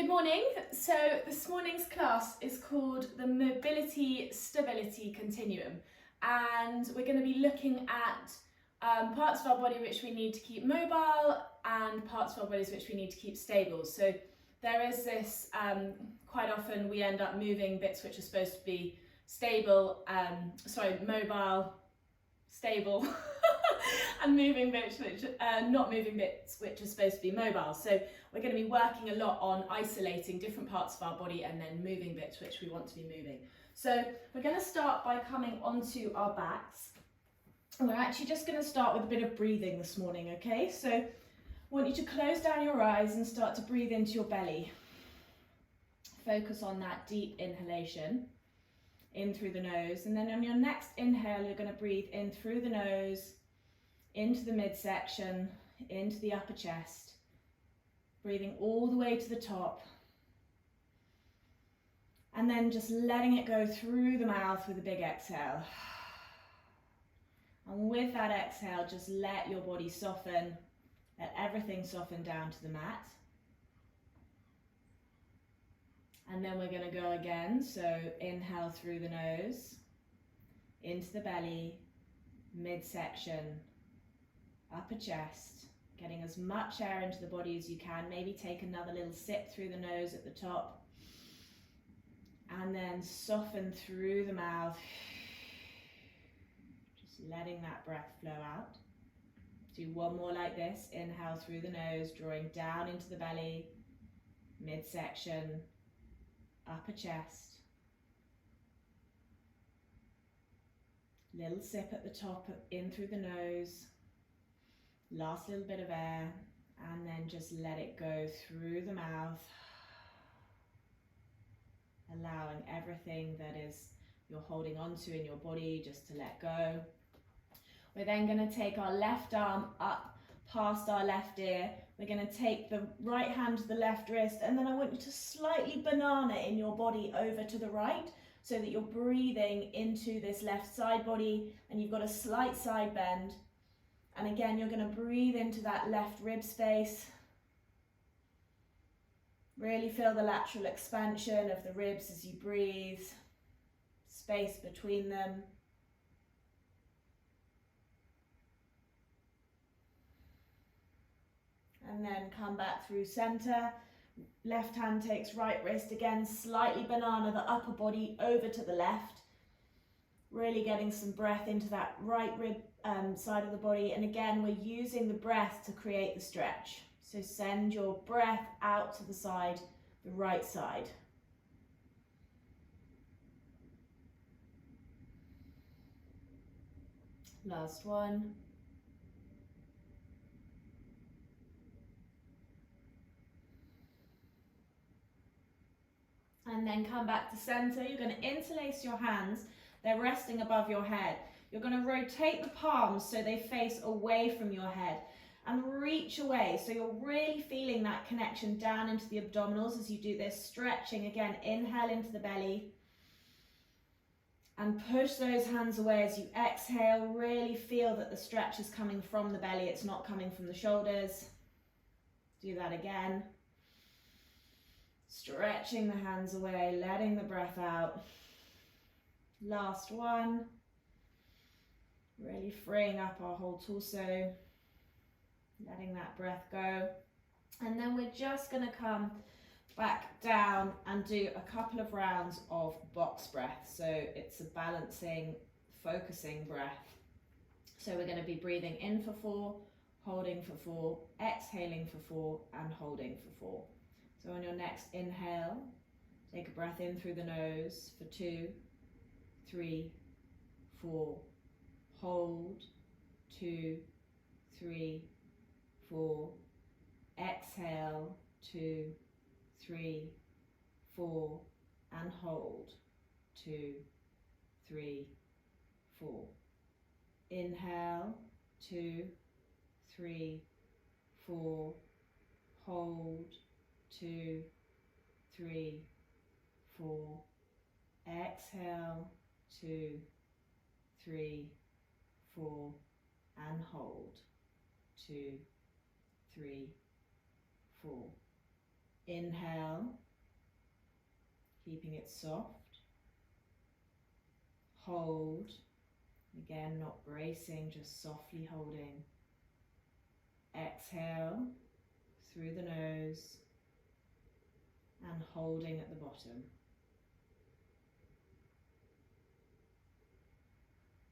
Good morning. So this morning's class is called the Mobility Stability Continuum, and we're going to be looking at parts of our body which we need to keep mobile and parts of our bodies which we need to keep stable. So there is this, quite often we end up moving bits which are supposed to be stable, mobile, stable, and moving bits which not moving bits which are supposed to be mobile. So we're going to be working a lot on isolating different parts of our body and then moving bits which we want to be moving. So we're going to start by coming onto our backs. And we're actually just going to start with a bit of breathing this morning, okay? So I want you to close down your eyes and start to breathe into your belly. Focus on that deep inhalation, in through the nose. And then on your next inhale, you're going to breathe in through the nose, into the midsection, into the upper chest. Breathing all the way to the top. And then just letting it go through the mouth with a big exhale. And with that exhale, just let your body soften. Let everything soften down to the mat. And then we're going to go again. So inhale through the nose, into the belly, midsection, upper chest. Getting as much air into the body as you can. Maybe take another little sip through the nose at the top. And then soften through the mouth. Just letting that breath flow out. Do one more like this. Inhale through the nose, drawing down into the belly, midsection, upper chest. Little sip at the top, in through the nose. Last little bit of air, and then just let it go through the mouth, allowing everything that is you're holding on to in your body just to let go. We're then going to take our left arm up past our left ear. We're going to take the right hand to the left wrist, and then I want you to slightly banana in your body over to the right so that you're breathing into this left side body and you've got a slight side bend. And again, you're going to breathe into that left rib space. Really feel the lateral expansion of the ribs as you breathe. Space between them. And then come back through center. Left hand takes right wrist again, slightly banana the upper body over to the left. Really getting some breath into that right rib side of the body, and again we're using the breath to create the stretch. So send your breath out to the side, the right side. Last one. And then come back to center. You're going to interlace your hands. They're resting above your head. You're going to rotate the palms so they face away from your head and reach away. So you're really feeling that connection down into the abdominals as you do this, stretching again. Inhale into the belly and push those hands away as you exhale. Really feel that the stretch is coming from the belly. It's not coming from the shoulders. Do that again. Stretching the hands away, letting the breath out. Last one. Really freeing up our whole torso, letting that breath go. And then we're just going to come back down and do a couple of rounds of box breath. So it's a balancing, focusing breath. So we're going to be breathing in for 4, holding for 4, exhaling for 4, and holding for 4. So on your next inhale, take a breath in through the nose for 2, 3, 4. Hold, 2, 3, 4. Exhale, 2, 3, 4. And hold, 2, 3, 4. Inhale, 2, 3, 4. Hold, 2, 3, 4. Exhale, 2, 3, 4, and hold, 2, 3, 4. Inhale, keeping it soft. Hold, again not bracing, just softly holding. Exhale through the nose and holding at the bottom.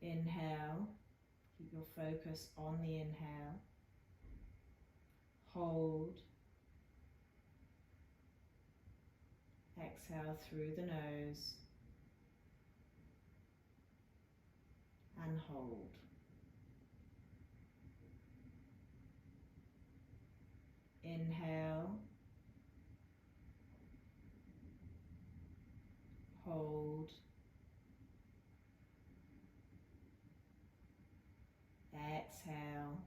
Inhale, keep your focus on the inhale. Hold. Exhale through the nose and hold. Inhale, hold, exhale,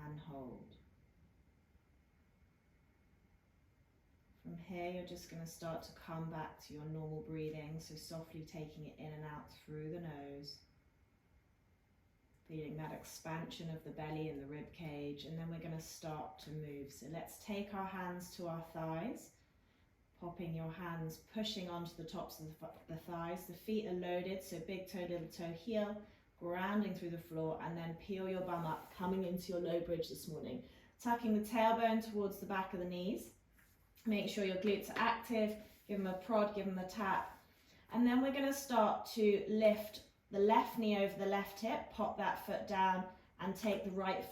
and hold. From here, you're just going to start to come back to your normal breathing, so softly taking it in and out through the nose. Feeling that expansion of the belly and the rib cage, and then we're going to start to move. So let's take our hands to our thighs, popping your hands, pushing onto the tops of the thighs. The feet are loaded, so big toe, little toe, heel, grounding through the floor, and then peel your bum up, coming into your low bridge this morning. Tucking the tailbone towards the back of the knees. Make sure your glutes are active, give them a prod, give them a tap. And then we're going to start to lift the left knee over the left hip, pop that foot down and take the right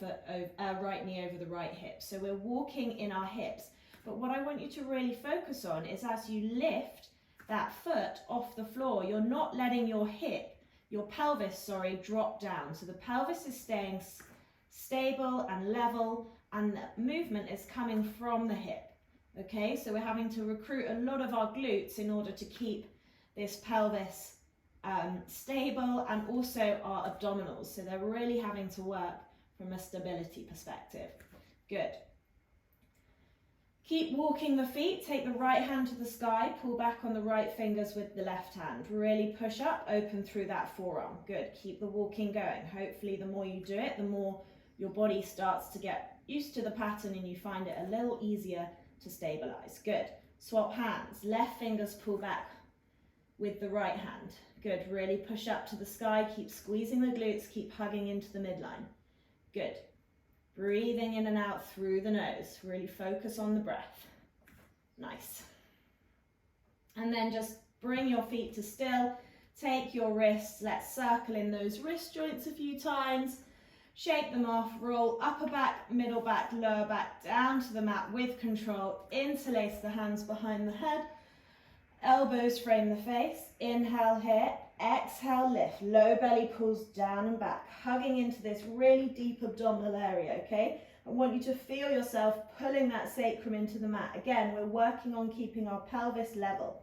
knee over the right hip. So we're walking in our hips. But what I want you to really focus on is as you lift that foot off the floor, you're not letting your pelvis, drop down. So the pelvis is staying stable and level, and the movement is coming from the hip. Okay, so we're having to recruit a lot of our glutes in order to keep this pelvis stable, and also our abdominals, so they're really having to work from a stability perspective. Good. Keep walking the feet, take the right hand to the sky, pull back on the right fingers with the left hand, really push up, open through that forearm. Good, keep the walking going. Hopefully the more you do it, the more your body starts to get used to the pattern and you find it a little easier to stabilize. Good, swap hands, left fingers pull back with the right hand. Good, really push up to the sky, keep squeezing the glutes, keep hugging into the midline. Good, breathing in and out through the nose, really focus on the breath. Nice. And then just bring your feet to still, take your wrists, let's circle in those wrist joints a few times, shake them off, roll upper back, middle back, lower back, down to the mat with control, interlace the hands behind the head, elbows frame the face, inhale here, exhale lift, low belly pulls down and back, hugging into this really deep abdominal area, okay? I want you to feel yourself pulling that sacrum into the mat. Again, we're working on keeping our pelvis level.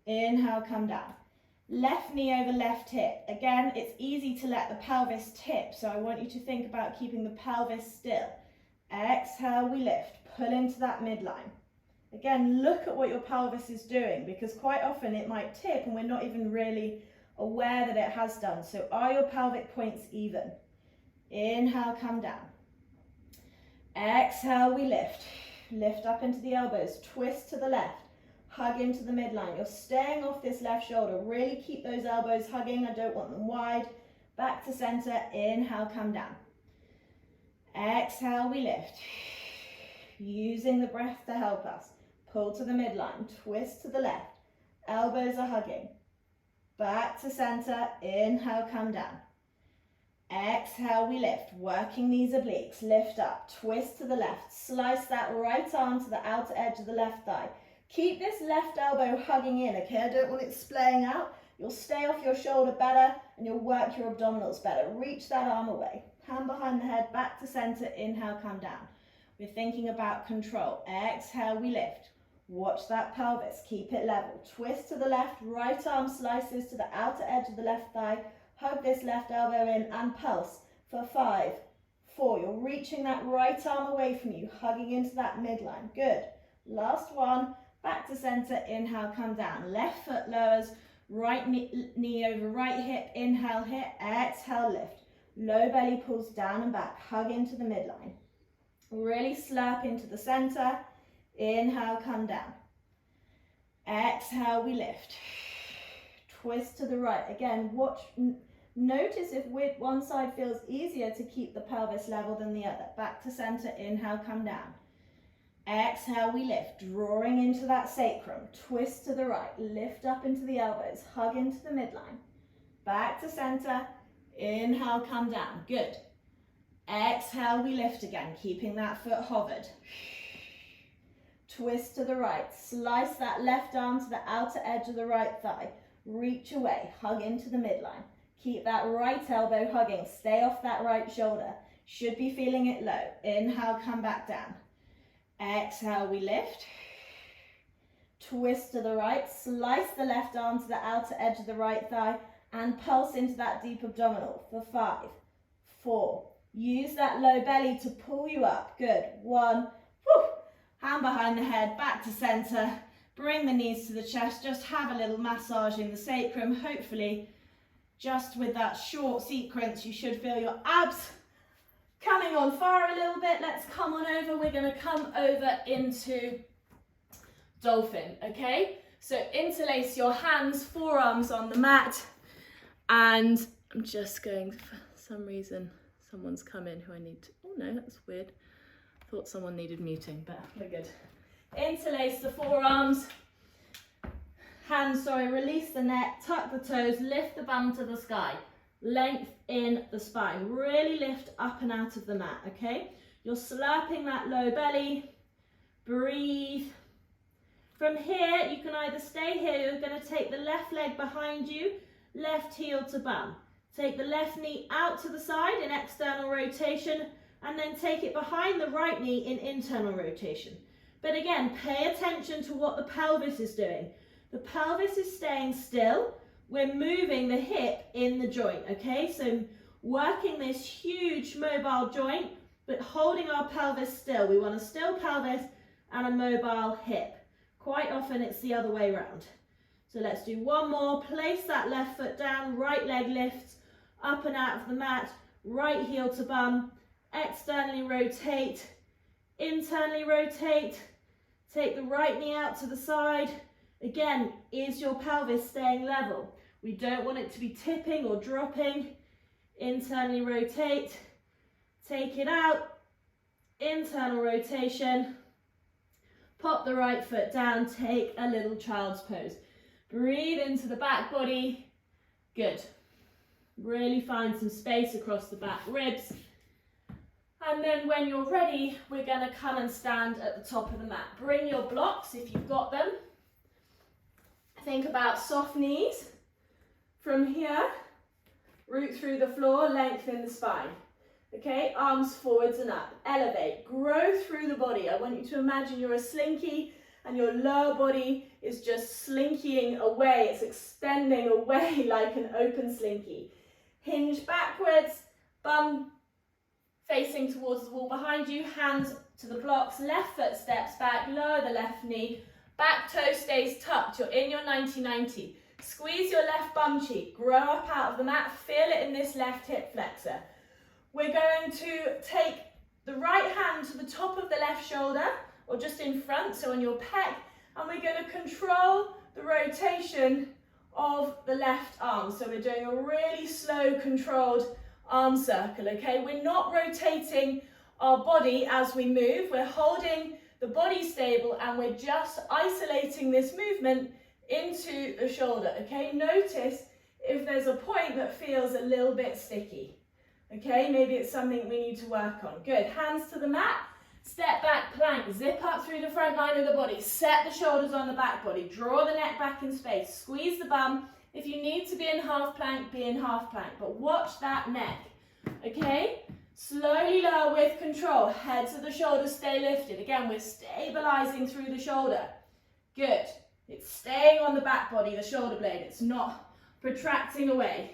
Inhale, come down. Left knee over left hip. Again, it's easy to let the pelvis tip, so I want you to think about keeping the pelvis still. Exhale, we lift, pull into that midline. Again, look at what your pelvis is doing, because quite often it might tip and we're not even really aware that it has done. So are your pelvic points even? Inhale, come down. Exhale, we lift. Lift up into the elbows, twist to the left, hug into the midline. You're staying off this left shoulder. Really keep those elbows hugging. I don't want them wide. Back to center. Inhale, come down. Exhale, we lift. Using the breath to help us. Pull to the midline, twist to the left, elbows are hugging. Back to center, inhale, come down. Exhale, we lift, working these obliques, lift up, twist to the left, slice that right arm to the outer edge of the left thigh. Keep this left elbow hugging in, okay? I don't want it splaying out. You'll stay off your shoulder better and you'll work your abdominals better. Reach that arm away, hand behind the head, back to center, inhale, come down. We're thinking about control. Exhale, we lift. Watch that pelvis, keep it level. Twist to the left, right arm slices to the outer edge of the left thigh. Hug this left elbow in and pulse for 5, 4. You're reaching that right arm away from you, hugging into that midline. Good. Last one, back to center, inhale, come down. Left foot lowers, right knee over right hip, inhale here, exhale, lift. Low belly pulls down and back, hug into the midline. Really slurp into the center. Inhale, come down. Exhale, we lift. Twist to the right. Again, watch, notice if one side feels easier to keep the pelvis level than the other. Back to center, inhale, come down. Exhale, we lift, drawing into that sacrum. Twist to the right, lift up into the elbows, hug into the midline. Back to center, inhale, come down. Good. Exhale, we lift again, keeping that foot hovered. Twist to the right, slice that left arm to the outer edge of the right thigh. Reach away, hug into the midline. Keep that right elbow hugging, stay off that right shoulder. Should be feeling it low. Inhale, come back down. Exhale, we lift. Twist to the right, slice the left arm to the outer edge of the right thigh and pulse into that deep abdominal for 5, 4. Use that low belly to pull you up. Good. 1, whew. Hand behind the head, back to center. Bring the knees to the chest. Just have a little massage in the sacrum. Hopefully, just with that short sequence, you should feel your abs coming on fire a little bit. Let's come on over. We're going to come over into dolphin, okay? So interlace your hands, forearms on the mat. And I'm just going, for some reason, someone's come in who I need to, oh no, that's weird. Thought someone needed muting, but we're good. Interlace the forearms. Hands, release the neck, tuck the toes, lift the bum to the sky. Length in the spine. Really lift up and out of the mat, okay? You're slurping that low belly. Breathe. From here, you can either stay here, you're going to take the left leg behind you, left heel to bum. Take the left knee out to the side in external rotation, and then take it behind the right knee in internal rotation. But again, pay attention to what the pelvis is doing. The pelvis is staying still. We're moving the hip in the joint, okay? So working this huge mobile joint, but holding our pelvis still. We want a still pelvis and a mobile hip. Quite often it's the other way around. So let's do one more. Place that left foot down, right leg lifts up and out of the mat, right heel to bum, externally rotate, internally rotate, take the right knee out to the side. Again, is your pelvis staying level? We don't want it to be tipping or dropping. Internally rotate, take it out, internal rotation, pop the right foot down, take a little child's pose. Breathe into the back body, good. Really find some space across the back ribs. And then when you're ready, we're gonna come and stand at the top of the mat. Bring your blocks if you've got them. Think about soft knees. From here, root through the floor, lengthen the spine. Okay, arms forwards and up. Elevate, grow through the body. I want you to imagine you're a slinky and your lower body is just slinkying away. It's extending away like an open slinky. Hinge backwards, bum facing towards the wall behind you, hands to the blocks, left foot steps back, lower the left knee, back toe stays tucked, you're in your 90-90. Squeeze your left bum cheek, grow up out of the mat, feel it in this left hip flexor. We're going to take the right hand to the top of the left shoulder, or just in front, so on your pec, and we're going to control the rotation of the left arm. So we're doing a really slow, controlled arm circle, okay? We're not rotating our body as we move. We're holding the body stable and we're just isolating this movement into the shoulder, okay? Notice if there's a point that feels a little bit sticky, okay? Maybe it's something we need to work on. Good, hands to the mat, step back, plank, zip up through the front line of the body, set the shoulders on the back body, draw the neck back in space, squeeze the bum. If you need to be in half plank, be in half plank, but watch that neck, okay? Slowly lower with control, heads of the shoulders stay lifted. Again, we're stabilizing through the shoulder. Good. It's staying on the back body, the shoulder blade. It's not protracting away.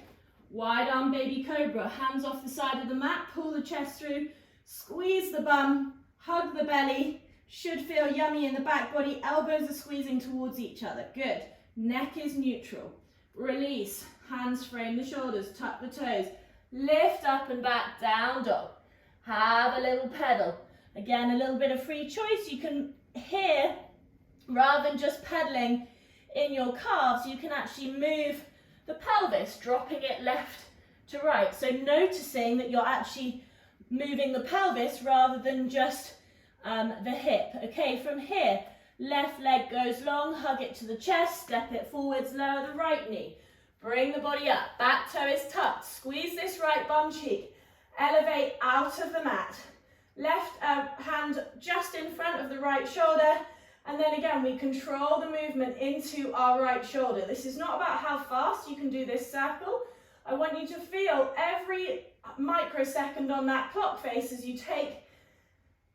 Wide arm baby cobra, hands off the side of the mat, pull the chest through, squeeze the bum, hug the belly. Should feel yummy in the back body. Elbows are squeezing towards each other. Good. Neck is neutral. Release. Hands frame the shoulders, tuck the toes. Lift up and back, down dog. Have a little pedal. Again, a little bit of free choice. You can here, rather than just pedaling in your calves, you can actually move the pelvis, dropping it left to right. So noticing that you're actually moving the pelvis rather than just the hip. Okay, from here, left leg goes long, hug it to the chest, step it forwards, lower the right knee. Bring the body up, back toe is tucked, squeeze this right bum cheek, elevate out of the mat. Left hand just in front of the right shoulder, and then again we control the movement into our right shoulder. This is not about how fast you can do this circle. I want you to feel every microsecond on that clock face as you take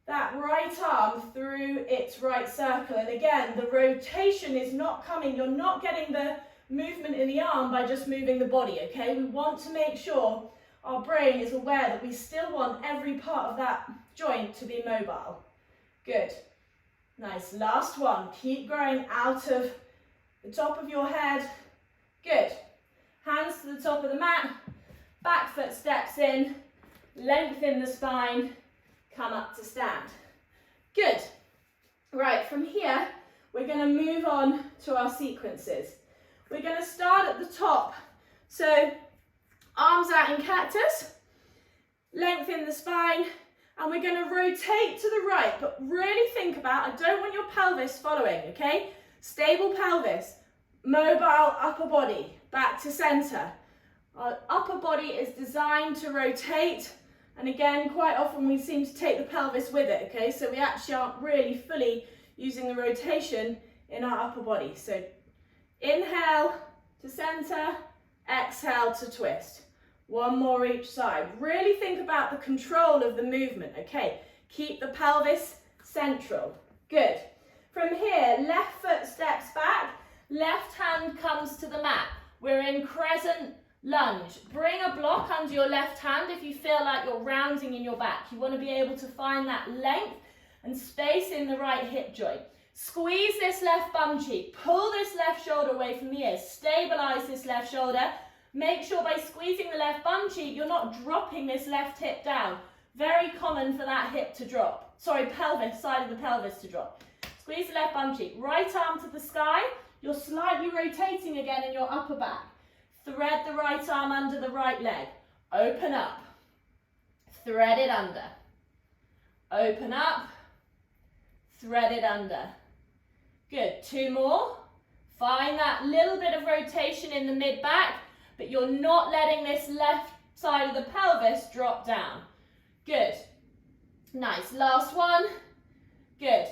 that right arm through its right circle. And again, the rotation is not coming, you're not getting the movement in the arm by just moving the body, okay? We want to make sure our brain is aware that we still want every part of that joint to be mobile. Good. Nice. Last one. Keep growing out of the top of your head. Good. Hands to the top of the mat. Back foot steps in. Lengthen the spine. Come up to stand. Good. Right, from here, we're going to move on to our sequences. We're going to start at the top. So, arms out in cactus. Lengthen the spine. And we're going to rotate to the right, but really think about, I don't want your pelvis following, okay? Stable pelvis, mobile upper body, back to center. Our upper body is designed to rotate, and again, quite often we seem to take the pelvis with it, okay? So we actually aren't really fully using the rotation in our upper body. So inhale to center, exhale to twist. One more each side. Really think about the control of the movement, okay? Keep the pelvis central. Good. From here, left foot steps back, left hand comes to the mat. We're in crescent lunge. Bring a block under your left hand if you feel like you're rounding in your back. You want to be able to find that length and space in the right hip joint. Squeeze this left bum cheek. Pull this left shoulder away from the ears. Stabilize this left shoulder. Make sure by squeezing the left bum cheek, you're not dropping this left hip down. Very common for that hip to drop. Sorry, pelvis, side of the pelvis to drop. Squeeze the left bum cheek. Right arm to the sky. You're slightly rotating again in your upper back. Thread the right arm under the right leg. Open up. Thread it under. Open up. Thread it under. Good. Two more. Find that little bit of rotation in the mid-back, but you're not letting this left side of the pelvis drop down. Good. Nice. Last one. Good.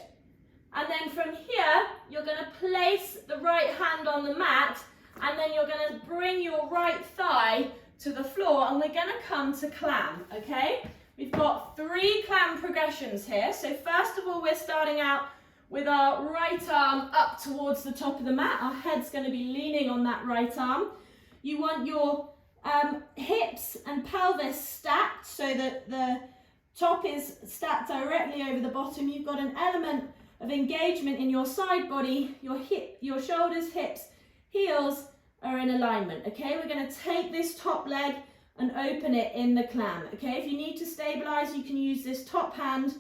And then from here, you're going to place the right hand on the mat, and then you're going to bring your right thigh to the floor, and we're going to come to clam, okay? We've got 3 clam progressions here. So first of all, we're starting out with our right arm up towards the top of the mat. Our head's going to be leaning on that right arm. You want your hips and pelvis stacked so that the top is stacked directly over the bottom. You've got an element of engagement in your side body. Your shoulders, hips, heels are in alignment, okay? We're going to take this top leg and open it in the clam, okay? If you need to stabilize, you can use this top hand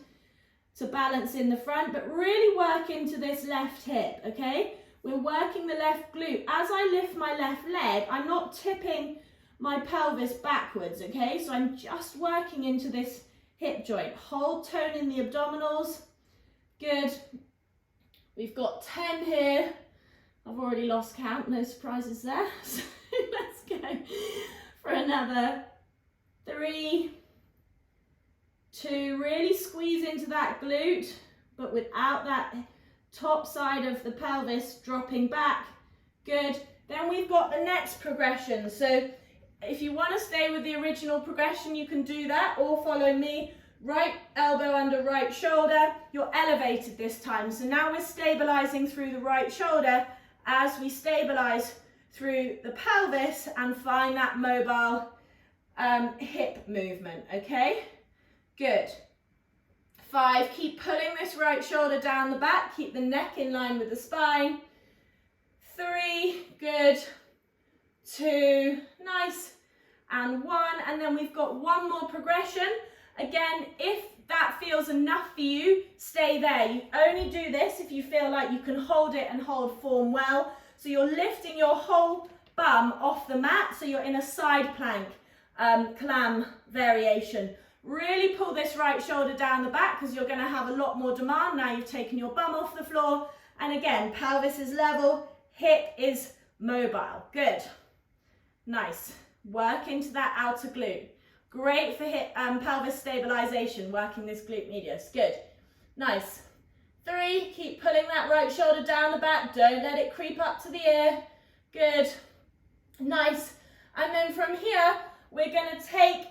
to balance in the front, but really work into this left hip, okay? We're working the left glute. As I lift my left leg, I'm not tipping my pelvis backwards, okay? So I'm just working into this hip joint. Hold tone in the abdominals. Good. We've got 10 here. I've already lost count, no surprises there. So let's go for another 3, 2, really squeeze into that glute, but without that top side of the pelvis dropping back. Good. Then we've got the next progression. So if you want to stay with the original progression, you can do that, or follow me. Right elbow under right shoulder. You're elevated this time. So now we're stabilizing through the right shoulder as we stabilize through the pelvis and find that mobile hip movement, okay? Good. 5, keep pulling this right shoulder down the back, keep the neck in line with the spine. 3, good. 2, nice. And 1, and then we've got one more progression. Again, if that feels enough for you, stay there. You only do this if you feel like you can hold it and hold form well. So you're lifting your whole bum off the mat, so you're in a side plank clam variation. Really pull this right shoulder down the back because you're going to have a lot more demand now you've taken your bum off the floor. And again, pelvis is level, hip is mobile. Good. Nice. Work into that outer glute. Great for hip pelvis stabilization, working this glute medius. Good. Nice. 3, keep pulling that right shoulder down the back. Don't let it creep up to the ear. Good. Nice. And then from here, we're going to take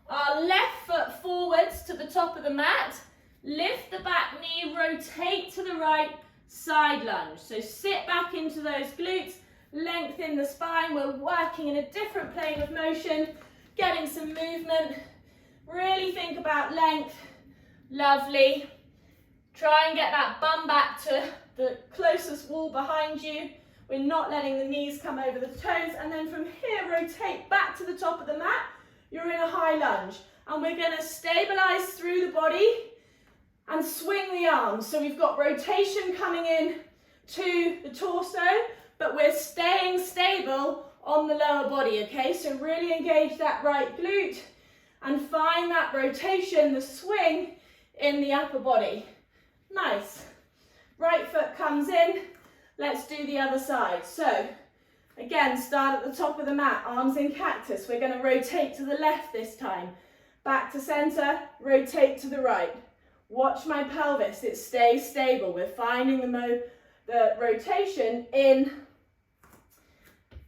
our left foot forwards to the top of the mat. Lift the back knee, rotate to the right, side lunge. So sit back into those glutes, lengthen the spine. We're working in a different plane of motion, getting some movement. Really think about length. Lovely. Try and get that bum back to the closest wall behind you. We're not letting the knees come over the toes. And then from here, rotate back to the top of the mat. You're in a high lunge. And we're going to stabilize through the body and swing the arms. So we've got rotation coming in to the torso, but we're staying stable on the lower body, okay? So really engage that right glute and find that rotation, the swing in the upper body. Nice. Right foot comes in. Let's do the other side. So again, start at the top of the mat, arms in cactus. We're going to rotate to the left this time. Back to center, rotate to the right. Watch my pelvis, it stays stable. We're finding the rotation in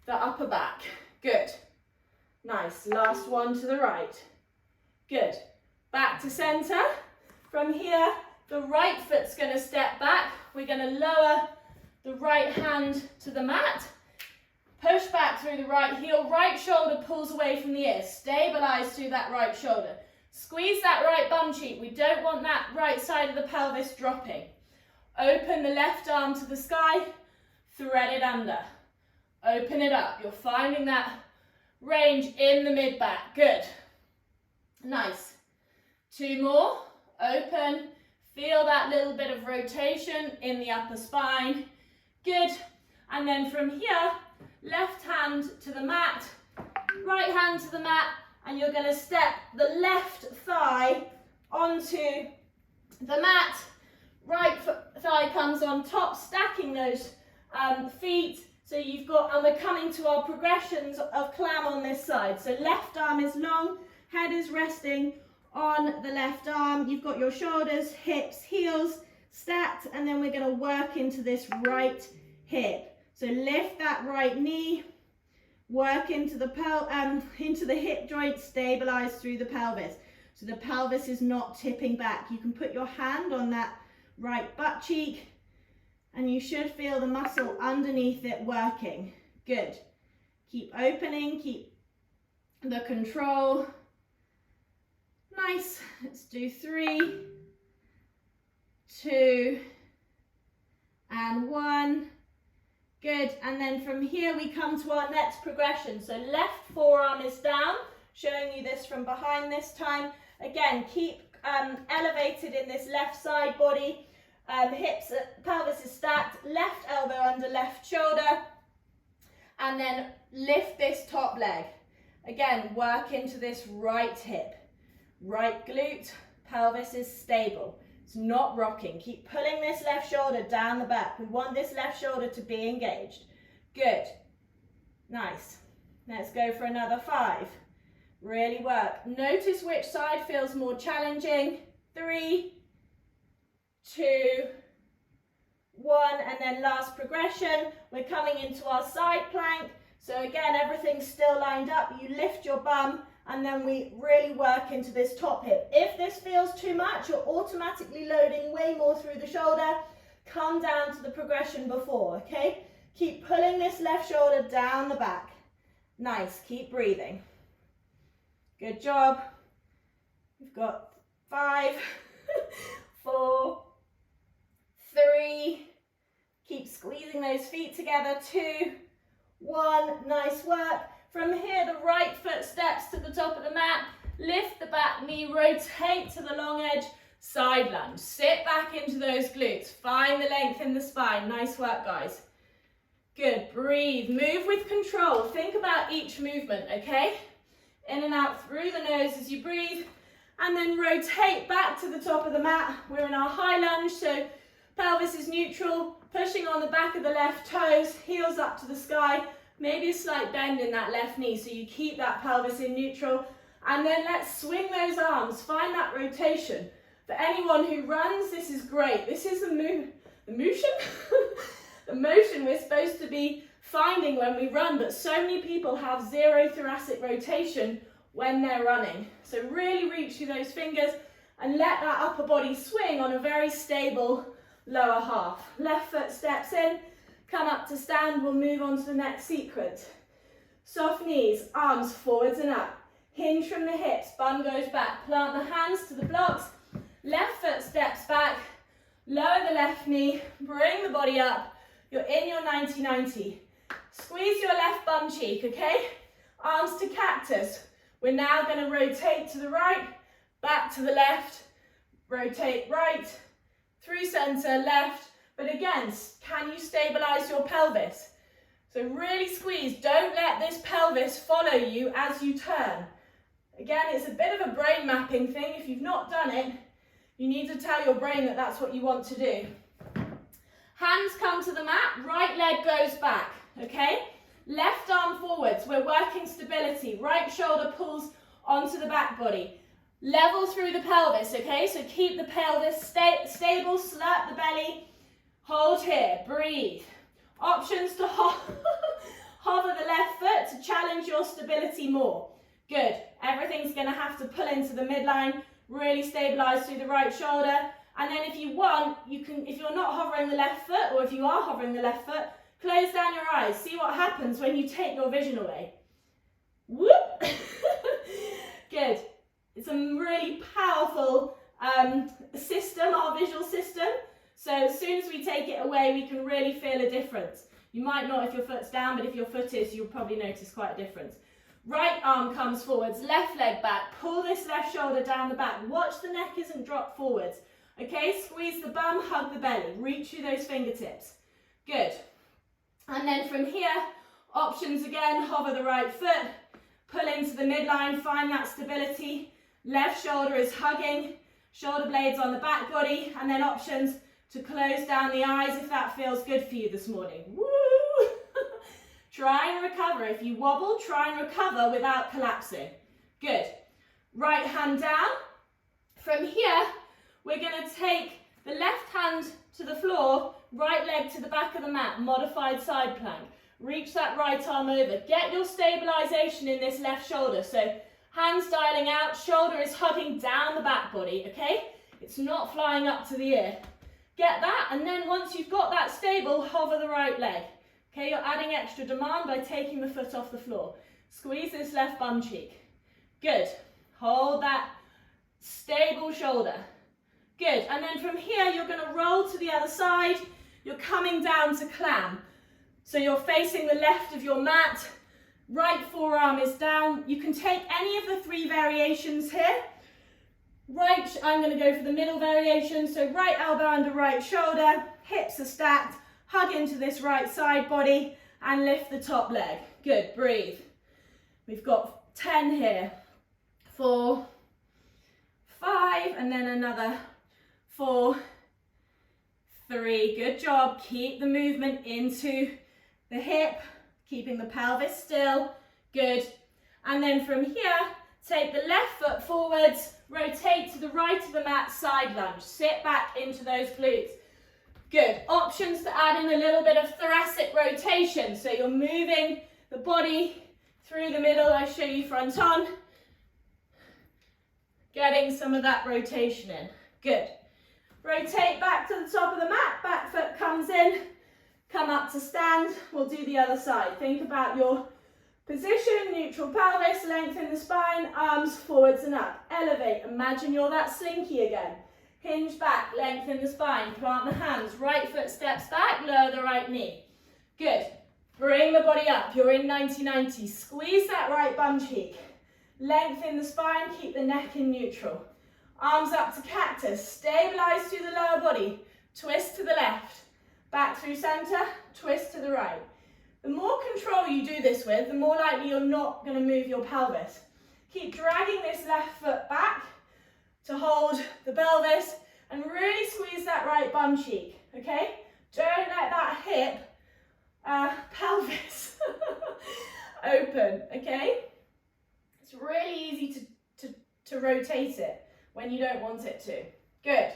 the upper back. Good. Nice. Last one to the right. Good. Back to center. From here, the right foot's going to step back. We're going to lower the right hand to the mat. Push back through the right heel. Right shoulder pulls away from the ear. Stabilize through that right shoulder. Squeeze that right bum cheek. We don't want that right side of the pelvis dropping. Open the left arm to the sky. Thread it under. Open it up. You're finding that range in the mid-back. Good. Nice. 2 more. Open. Feel that little bit of rotation in the upper spine. Good. And then from here, left hand to the mat, right hand to the mat, and you're going to step the left thigh onto the mat. Right thigh comes on top, stacking those feet. So you've got, and we're coming to our progressions of clam on this side. So left arm is long, head is resting on the left arm. You've got your shoulders, hips, heels stacked, and then we're going to work into this right hip. So lift that right knee, work into the hip joint, stabilize through the pelvis. So the pelvis is not tipping back. You can put your hand on that right butt cheek and you should feel the muscle underneath it working. Good. Keep opening, keep the control. Nice. Let's do 3, 2, and 1. Good. And then from here we come to our next progression. So left forearm is down, showing you this from behind this time. Again, keep elevated in this left side body. Hips, pelvis is stacked, left elbow under left shoulder, and then lift this top leg. Again, work into this right hip, right glute, pelvis is stable. It's not rocking. Keep pulling this left shoulder down the back. We want this left shoulder to be engaged. Good. Nice. Let's go for another 5. Really work. Notice which side feels more challenging. 3, 2, 1, and then last progression. We're coming into our side plank. So again, everything's still lined up. You lift your bum and then we really work into this top hip. If this feels too much, you're automatically loading way more through the shoulder. Come down to the progression before, okay? Keep pulling this left shoulder down the back. Nice, keep breathing. Good job. We've got 5, 4, 3, keep squeezing those feet together, 2, 1, nice work. From here, the right foot steps to the top of the mat, lift the back knee, rotate to the long edge, side lunge. Sit back into those glutes. Find the length in the spine. Nice work, guys. Good, breathe, move with control. Think about each movement, okay? In and out through the nose as you breathe, and then rotate back to the top of the mat. We're in our high lunge, so pelvis is neutral, pushing on the back of the left toes, heels up to the sky, maybe a slight bend in that left knee, so you keep that pelvis in neutral, and then let's swing those arms, find that rotation. For anyone who runs, this is great. This is the motion? The motion we're supposed to be finding when we run, but so many people have zero thoracic rotation when they're running. So really reach through those fingers and let that upper body swing on a very stable lower half. Left foot steps in, come up to stand, we'll move on to the next sequence. Soft knees, arms forwards and up. Hinge from the hips, bum goes back. Plant the hands to the blocks. Left foot steps back, lower the left knee, bring the body up. You're in your 90-90. Squeeze your left bum cheek, okay? Arms to cactus. We're now going to rotate to the right, back to the left, rotate right, through center, left. But again, can you stabilize your pelvis? So really squeeze. Don't let this pelvis follow you as you turn. Again, it's a bit of a brain mapping thing. If you've not done it, you need to tell your brain that that's what you want to do. Hands come to the mat, right leg goes back, okay? Left arm forwards, we're working stability. Right shoulder pulls onto the back body. Level through the pelvis, okay? So keep the pelvis stable, slurp the belly. Hold here, breathe. Options to hover the left foot to challenge your stability more. Good, everything's gonna have to pull into the midline, really stabilize through the right shoulder. And then if you want, you can, if you're not hovering the left foot, or if you are hovering the left foot, close down your eyes. See what happens when you take your vision away. Whoop! Good. It's a really powerful system, our visual system. So as soon as we take it away, we can really feel a difference. You might not if your foot's down, but if your foot is, you'll probably notice quite a difference. Right arm comes forwards, left leg back. Pull this left shoulder down the back. Watch the neck isn't dropped forwards. Okay, squeeze the bum, hug the belly, reach through those fingertips. Good. And then from here, options again, hover the right foot, pull into the midline, find that stability. Left shoulder is hugging, shoulder blades on the back body, and then options to close down the eyes if that feels good for you this morning. Woo! Try and recover. If you wobble, try and recover without collapsing. Good. Right hand down. From here, we're going to take the left hand to the floor, right leg to the back of the mat, modified side plank. Reach that right arm over. Get your stabilization in this left shoulder. So hands dialing out, shoulder is hugging down the back body, okay? It's not flying up to the ear. Get that, and then once you've got that stable, hover the right leg. Okay, you're adding extra demand by taking the foot off the floor. Squeeze this left bum cheek. Good. Hold that stable shoulder. Good, and then from here, you're gonna roll to the other side. You're coming down to clam. So you're facing the left of your mat. Right forearm is down. You can take any of the 3 variations here. Right, I'm gonna go for the middle variation. So right elbow under right shoulder, hips are stacked, hug into this right side body and lift the top leg. Good, breathe. We've got 10 here. 4, 5, and then another 4, 3. Good job. Keep the movement into the hip, keeping the pelvis still. Good. And then from here, take the left foot forwards, rotate to the right of the mat, side lunge. Sit back into those glutes. Good. Options to add in a little bit of thoracic rotation. So you're moving the body through the middle. I show you front on. Getting some of that rotation in. Good. Rotate back to the top of the mat. Back foot comes in. Come up to stand. We'll do the other side. Think about your position, neutral pelvis, lengthen the spine, arms forwards and up. Elevate. Imagine you're that slinky again. Hinge back, lengthen the spine, plant the hands. Right foot steps back, lower the right knee. Good. Bring the body up. You're in 90-90. Squeeze that right bum cheek. Lengthen the spine, keep the neck in neutral. Arms up to cactus, stabilize through the lower body, twist to the left, back through center, twist to the right. The more control you do this with, the more likely you're not going to move your pelvis. Keep dragging this left foot back to hold the pelvis and really squeeze that right bum cheek, okay? Don't let that hip, pelvis open, okay? It's really easy to rotate it when you don't want it to. Good.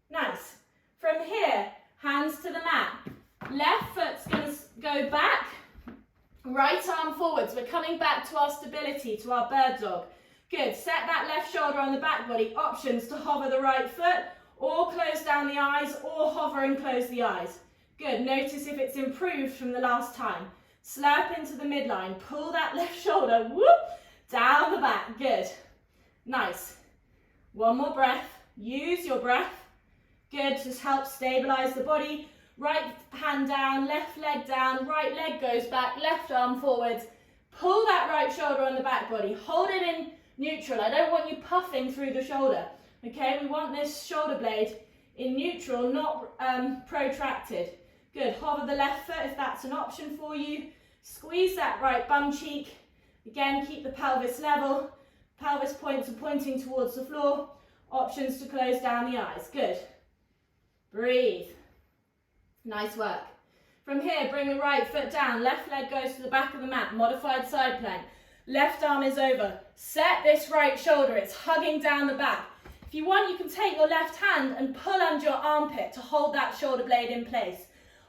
Nice. From here, hands to the mat. Left foot's going to go back, right arm forwards. We're coming back to our stability, to our bird dog. Good. Set that left shoulder on the back body. Options to hover the right foot or close down the eyes or hover and close the eyes. Good. Notice if it's improved from the last time. Slurp into the midline. Pull that left shoulder, whoop, down the back. Good. Nice. One more breath. Use your breath. Good. Just help stabilize the body. Right hand down, left leg down, right leg goes back, left arm forwards. Pull that right shoulder on the back body. Hold it in neutral. I don't want you puffing through the shoulder. Okay, we want this shoulder blade in neutral, not protracted. Good. Hover the left foot if that's an option for you. Squeeze that right bum cheek. Again, keep the pelvis level. Pelvis points are pointing towards the floor. Options to close down the eyes. Good. Breathe. Nice work. From here, bring the right foot down. Left leg goes to the back of the mat. Modified side plank. Left arm is over. Set this right shoulder. It's hugging down the back. If you want, you can take your left hand and pull under your armpit to hold that shoulder blade in place.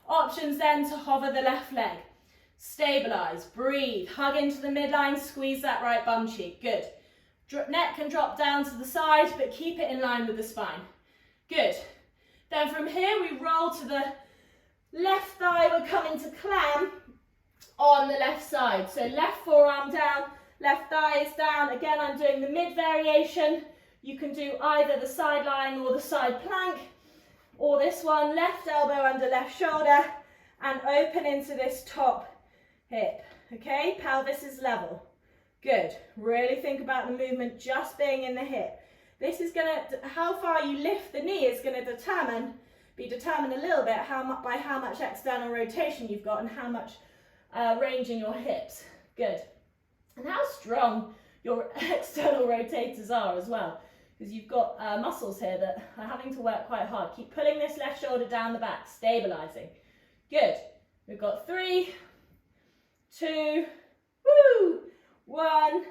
Options then to hover the left leg. Stabilize. Breathe. Hug into the midline. Squeeze that right bum cheek. Good. Neck can drop down to the side, but keep it in line with the spine. Good. Then from here, we roll to the left thigh. We're coming to clam on the left side. So left forearm down, left thigh is down. Again, I'm doing the mid variation. You can do either the side lying or the side plank, or this one, left elbow under left shoulder, and open into this top hip. Okay, pelvis is level. Good. Really think about the movement just being in the hip. This is going to, how far you lift the knee is going to be determined a little bit by how much external rotation you've got and how much range in your hips. Good. And how strong your external rotators are as well, because you've got muscles here that are having to work quite hard. Keep pulling this left shoulder down the back, stabilizing. Good. We've got 3, 2, 1.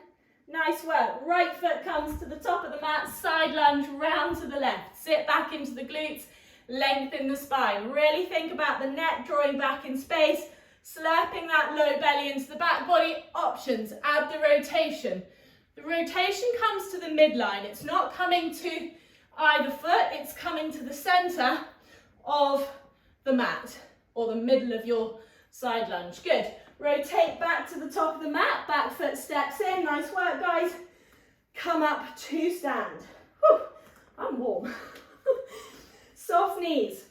Nice work. Right foot comes to the top of the mat, side lunge round to the left. Sit back into the glutes, lengthen the spine. Really think about the neck drawing back in space, slurping that low belly into the back body. Options, add the rotation. The rotation comes to the midline. It's not coming to either foot, it's coming to the center of the mat or the middle of your side lunge. Good. Rotate back to the top of the mat, back foot steps in. Nice work, guys. Come up to stand. Whew, I'm warm. Soft knees.